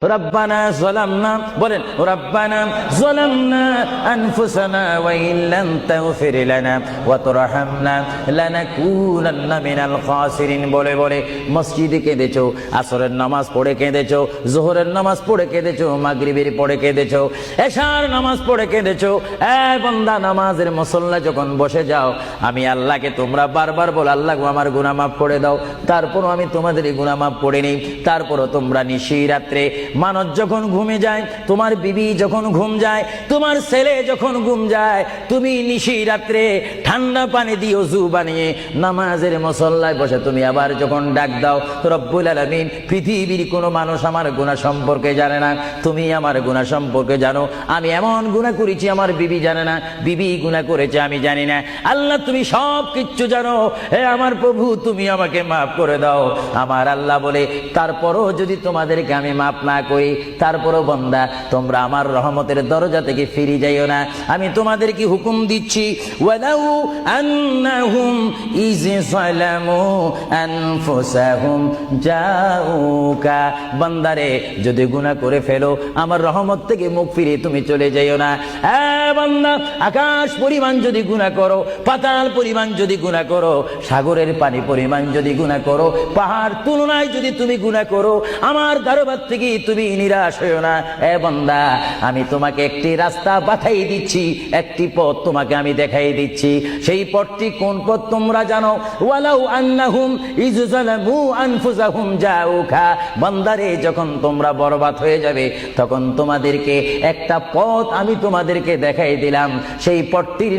রব্বানা যালামনা বলেন রব্বানা যালামনা আনফুসানা ওয়া ইল্লাম তাগফির লানা ওয়া তুরহামনা লানাকুনান্না মিনাল খাসিরিন বলে বলে মসজিদে কেঁদেছো, আসরের নামাজ পড়ে কেঁদেছো, যোহরের নামাজ পড়ে কেঁদেছো, মাগরিবের পড়ে কেঁদেছো, এশার নামাজ পড়ে কেঁদেছো। এ বান্দা, নামাজের মুসল্লা যখন বসে যাও, আমি আল্লাহকে তোমরা বারবার বল, আল্লাহ গো আমার গুনাহ মাফ করে দাও। তারপরও আমি তোমাদের গুনাহ মাফ করে নিই। তারপরও তোমরা নিশি রাত্রে মানুষ যখন ঘুমে যায়, তোমার বিবি যখন ঘুম যায়, তোমার ছেলে যখন ঘুম যায়, তুমি নিশি রাত্রে ঠান্ডা পানি দিয়ে ওযু বানিয়ে নামাজের মুসল্লায় বসে তুমি আবার যখন ডাক দাও, রব্বুল আলামিন, পৃথিবীর কোনো মানুষ আমার গুনাহ সম্পর্কে জানে না, তুমি আমার গুনাহ সম্পর্কে জানো। আমি এমন গুনাহ করেছি আমার বিবি জানে না, বিবি গুনাহ করেছে আমি জানি না। আল্লাহ তুমি সব কিচ্ছু জানো। হে আমার প্রভু, তুমি আমাকে মাফ করে দাও। আমার আল্লাহ বলে, তারপরও যদি তোমাদেরকে আমি মাফ না করি, তারপরও বান্দা তোমরা আমার রহমতের দরজা থেকে ফিরে যাইও না। আমি তোমাদেরকে হুকুম দিচ্ছি, ওয়ালাউ আন্নাহুম ইয যালামু আনফুসাহুম জাউকা, বান্দারে যদি গুনাহ করে ফেলো, আমার রহমত থেকে মুখ ফিরে তুমি চলে যাইও না। বান্দা, আকাশ পরিমাণ যদি গুনাহ করো, পাতাল পরিমাণ যদি গুনাহ করো, সাগরের পানি পরিমাণ যদি গুনাহ করো, পাহাড় তুলনায় যদি তুমি গুনাহ করো, আমার দরবার থেকে তুমি নিরাশ হইও না। বান্দা, আমি তোমাকে একটি রাস্তা বাতাই দিচ্ছি, একটি পথ তোমাকে আমি দেখাই দিচ্ছি। সেই পথটি কোন পথ তোমরা জানো? ওয়ালাউ আন্নাহুম ইয যালামু আনফুসাহুম জাউকা, বান্দারে যখন তোমরা বরবাদ হয়ে যাবে, তখন তোমাদেরকে একটা পথ আমি তোমাদেরকে দেখাই দিলাম। সেই পথটির